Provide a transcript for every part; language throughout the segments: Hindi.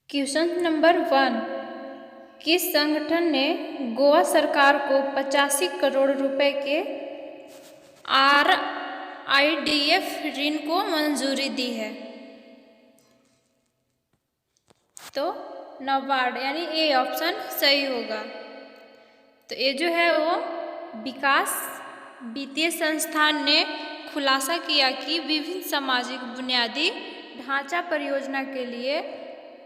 Question number 1। किस संगठन ने गोवा सरकार को 85 करोड़ रुपए के RIDF ऋण को मंजूरी दी है? तो नाबार्ड यानी ए ऑप्शन सही होगा। तो ये जो है वो विकास वित्तीय संस्थान ने खुलासा किया कि विभिन्न सामाजिक बुनियादी ढांचा परियोजना के लिए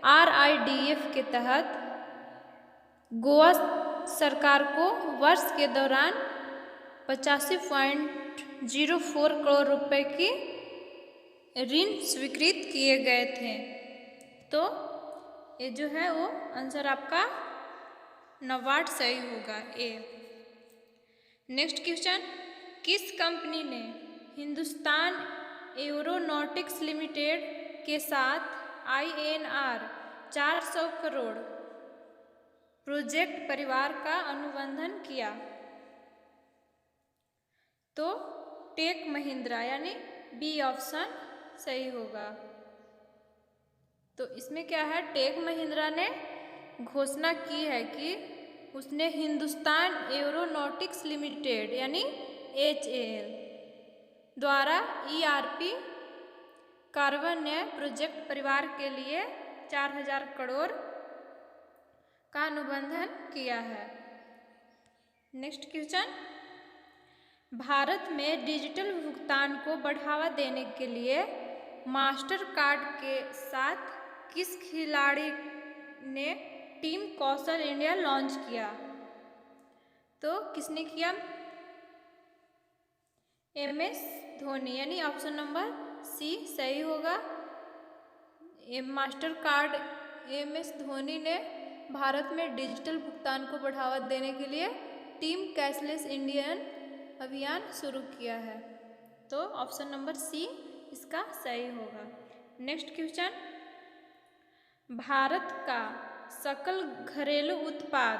RIDF के तहत गोवा सरकार को वर्ष के दौरान 85.04 करोड़ रुपए की ऋण स्वीकृत किए गए थे। तो ये जो है वो आंसर आपका नाबार्ड सही होगा ए। नेक्स्ट क्वेश्चन, किस कंपनी ने हिंदुस्तान एरोनॉटिक्स लिमिटेड के साथ INR 400 करोड़ प्रोजेक्ट परिवार का अनुबंधन किया? तो टेक महिंद्रा यानी बी ऑप्शन सही होगा। तो इसमें क्या है, टेक महिंद्रा ने घोषणा की है कि उसने हिंदुस्तान एरोनॉटिक्स लिमिटेड यानी HAL द्वारा ERP कार्बन्य प्रोजेक्ट परिवार के लिए 4000 करोड़ का अनुबंधन किया है। नेक्स्ट क्वेश्चन, भारत में डिजिटल भुगतान को बढ़ावा देने के लिए मास्टर कार्ड के साथ किस खिलाड़ी ने टीम कौशल इंडिया लॉन्च किया? तो किसने किया? MS धोनी यानी ऑप्शन नंबर सी सही होगा। मास्टर कार्ड MS धोनी ने भारत में डिजिटल भुगतान को बढ़ावा देने के लिए टीम कैशलेस इंडियन अभियान शुरू किया है। तो ऑप्शन नंबर सी इसका सही होगा। नेक्स्ट क्वेश्चन, भारत का सकल घरेलू उत्पाद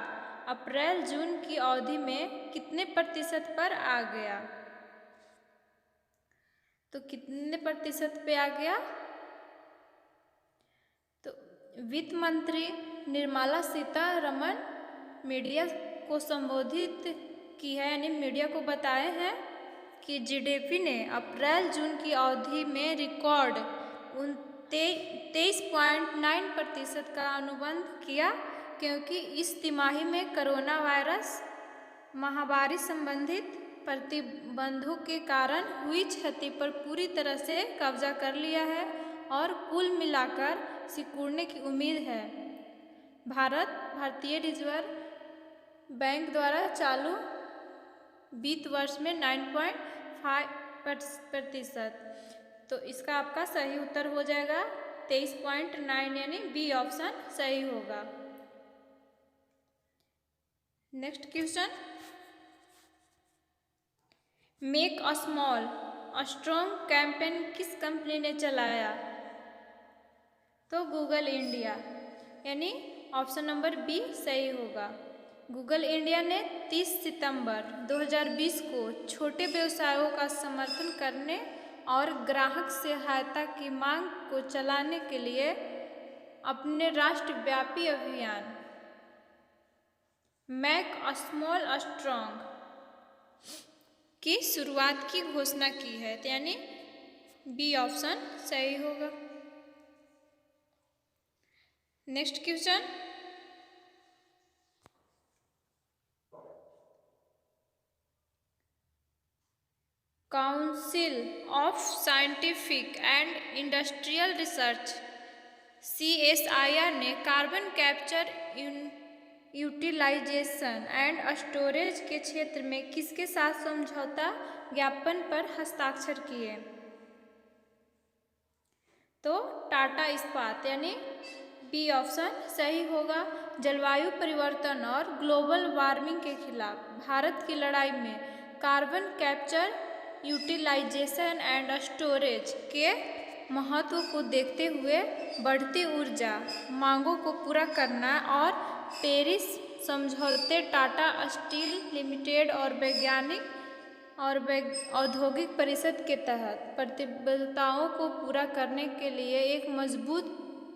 अप्रैल जून की अवधि में कितने प्रतिशत पर आ गया? तो कितने प्रतिशत पे आ गया? तो वित्त मंत्री निर्मला सीतारमण मीडिया को संबोधित की है यानी मीडिया को बताए हैं कि GDP ने अप्रैल जून की अवधि में रिकॉर्ड 23.9% का अनुबंध किया, क्योंकि इस तिमाही में कोरोना वायरस महामारी संबंधित प्रतिबंधों के कारण हुई क्षति पर पूरी तरह से कब्जा कर लिया है और कुल मिलाकर सिकुड़ने की उम्मीद है। भारतीय रिजर्व बैंक द्वारा चालू वित्त वर्ष में 9.5%। तो इसका आपका सही उत्तर हो जाएगा 23.9 यानी बी ऑप्शन सही होगा। Next question, make a small strong campaign किस कंपनी ने चलाया? तो गूगल इंडिया यानी ऑप्शन नंबर बी सही होगा। गूगल इंडिया ने 30 सितंबर 2020 को छोटे व्यवसायों का समर्थन करने और ग्राहक सहायता की मांग को चलाने के लिए अपने राष्ट्रव्यापी अभियान मेक अ स्मॉल स्ट्रॉन्ग की शुरुआत की घोषणा की है, यानी बी ऑप्शन सही होगा। Next question, council of scientific and industrial research CSIR ने carbon capture utilisation and storage के क्षेत्र में किसके साथ समझौता ज्ञापन पर हस्ताक्षर किए? तो टाटा इस्पात यानी बी ऑप्शन सही होगा। जलवायु परिवर्तन और ग्लोबल वार्मिंग के खिलाफ भारत की लड़ाई में carbon capture utilisation and storage के महत्व को देखते हुए बढ़ती ऊर्जा मांगों को पूरा करना और पेरिस समझौते टाटा स्टील लिमिटेड और वैज्ञानिक और औद्योगिक परिषद के तहत प्रतिबद्धताओं को पूरा करने के लिए एक मजबूत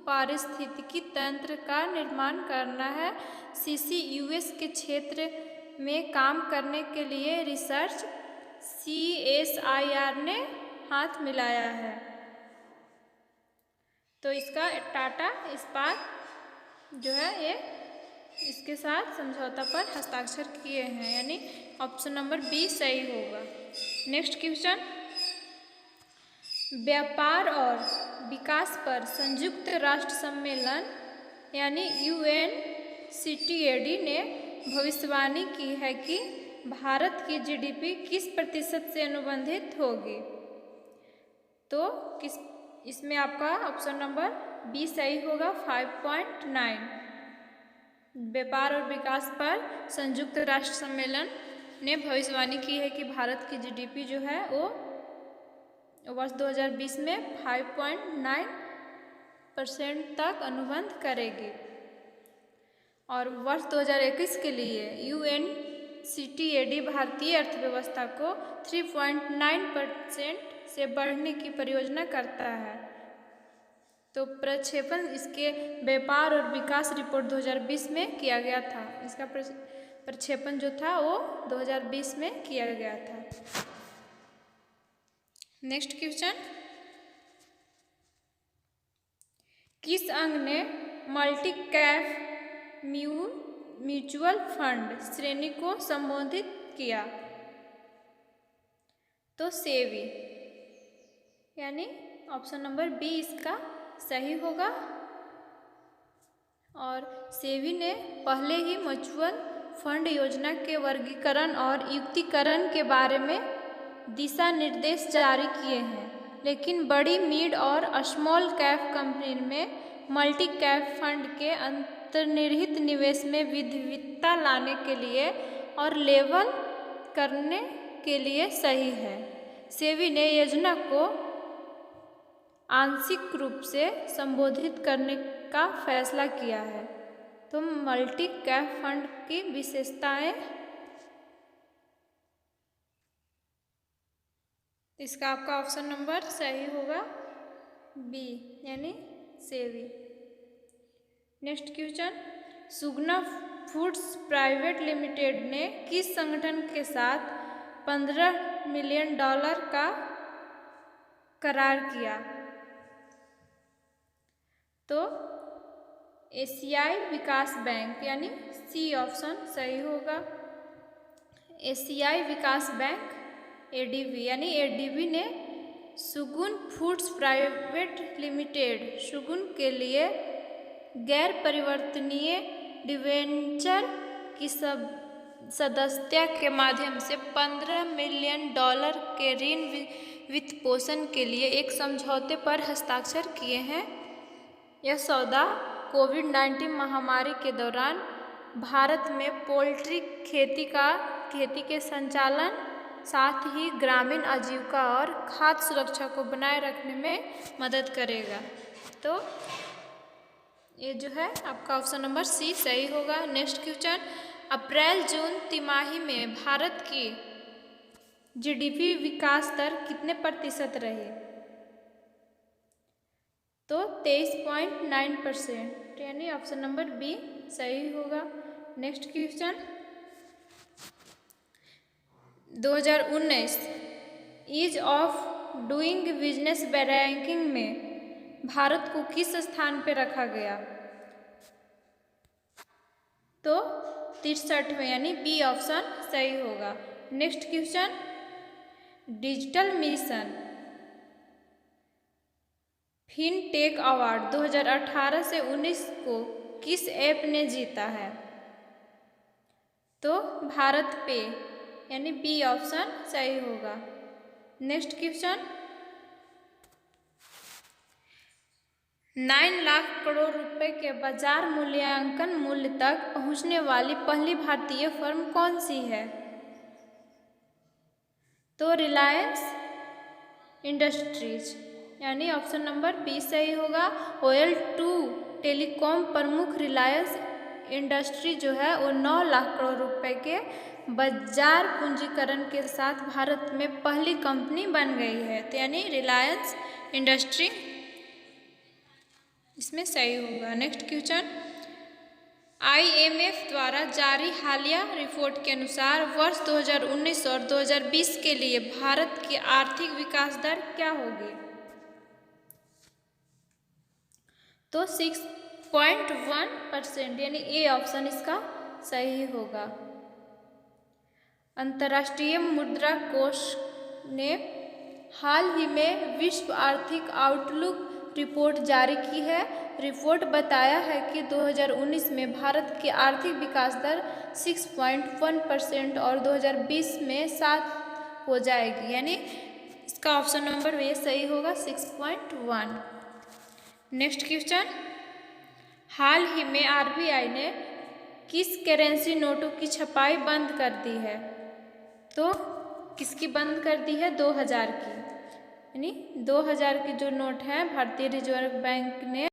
पारिस्थितिकी तंत्र का निर्माण करना है। CCUS के क्षेत्र में काम करने के लिए रिसर्च CSIR ने हाथ मिलाया है। तो इसका टाटा इस्पात जो है ये इसके साथ समझौता पर हस्ताक्षर किए हैं, यानी ऑप्शन नंबर बी सही होगा। नेक्स्ट क्वेश्चन, व्यापार और विकास पर संयुक्त राष्ट्र सम्मेलन यानी UNCTAD ने भविष्यवाणी की है कि भारत की GDP किस प्रतिशत से अनुबंधित होगी। तो किस इसमें आपका ऑप्शन नंबर बी सही होगा, 5.9। व्यापार और विकास पर संयुक्त राष्ट्र सम्मेलन ने भविष्यवाणी की है कि भारत की GDP जो है वो वर्ष 2020 में 5.9% तक अनुबंध करेगी और वर्ष 2021 के लिए UNCTAD भारतीय अर्थव्यवस्था को 3.9% से बढ़ने की परियोजना करता है। तो प्रक्षेपण इसके व्यापार और विकास रिपोर्ट 2020 में किया गया था। इसका प्रक्षेपण जो था वो 2020 में किया गया था। नेक्स्ट क्वेश्चन, किस अंग ने मल्टी कैप म्यूचुअल फंड श्रेणी को संबोधित किया। तो सेबी, यानी ऑप्शन नंबर बी इसका सही होगा। और सेबी ने पहले ही म्यूचुअल फंड योजना के वर्गीकरण और युक्तिकरण के बारे में दिशा निर्देश जारी किए हैं, लेकिन बड़ी मिड और स्मॉल कैप कंपनी में मल्टी कैप फंड के अंतर्निहित निवेश में विविधता लाने के लिए और लेबल करने के लिए सही है। सेबी ने योजना को आंशिक रूप से संबोधित करने का फैसला किया है। तो मल्टी कैप फंड की विशेषताएं, इसका आपका ऑप्शन नंबर सही होगा बी, यानी सेबी। नेक्स्ट क्वेश्चन, सुगना फूड्स प्राइवेट लिमिटेड ने किस संगठन के साथ $15 मिलियन का करार किया। तो एशियाई विकास बैंक, यानी सी ऑप्शन सही होगा। एशियाई विकास बैंक ADB, यानी ADB ने सुगुन फूड्स प्राइवेट लिमिटेड सुगुन के लिए गैर परिवर्तनीय डिवेंचर की सदस्यता के माध्यम से $15 मिलियन के ऋण वित्तपोषण के लिए एक समझौते पर हस्ताक्षर किए हैं। यह सौदा कोविड-19 महामारी के दौरान भारत में पोल्ट्री खेती के संचालन, साथ ही ग्रामीण आजीविका और खाद्य सुरक्षा को बनाए रखने में मदद करेगा। तो ये जो है आपका ऑप्शन नंबर सी सही होगा। नेक्स्ट क्वेश्चन, अप्रैल जून तिमाही में भारत की GDP विकास दर कितने प्रतिशत रही। तो 23.9%, यानी ऑप्शन नंबर बी सही होगा। Next question, 2019 ease of doing business ranking में भारत को किस स्थान पर रखा गया। तो 63वें, यानी बी ऑप्शन सही होगा। Next question, digital mission fintech award 2018 से 19 को किस ऐप ने जीता है। तो भारत पे, यानी बी ऑप्शन सही होगा। नेक्स्ट क्वेश्चन, 9 लाख करोड़ रुपए के बाजार मूल्यांकन मूल्य तक पहुंचने वाली पहली भारतीय फर्म कौन सी है। तो रिलायंस इंडस्ट्रीज, यानी ऑप्शन नंबर बी सही होगा। OL2 टेलीकॉम प्रमुख रिलायंस इंडस्ट्री जो है वो 9 लाख करोड़ रुपए के बाजार पूंजीकरण के साथ भारत में पहली कंपनी बन गई है। तो यानी रिलायंस इंडस्ट्री इसमें सही होगा। नेक्स्ट क्वेश्चन, IMF द्वारा जारी हालिया रिपोर्ट के अनुसार वर्ष 2019 और 2020 के लिए भारत की आर्थिक विकास दर क्या होगी? तो 6.1%, यानी ए ऑप्शन इसका सही होगा। अंतर्राष्ट्रीय मुद्रा कोष ने हाल ही में विश्व आर्थिक आउटलुक रिपोर्ट जारी की है। रिपोर्ट बताया है कि 2019 में भारत की आर्थिक विकास दर 6.1% और 2020 में 7 हो जाएगी, यानी इसका ऑप्शन नंबर ए सही होगा, 6.1। नेक्स्ट क्वेश्चन, हाल ही में RBI ने किस करेंसी नोटों की छपाई बंद कर दी है? तो किसकी बंद कर दी है? 2000 की, यानी 2000 की जो नोट है भारतीय रिजर्व बैंक ने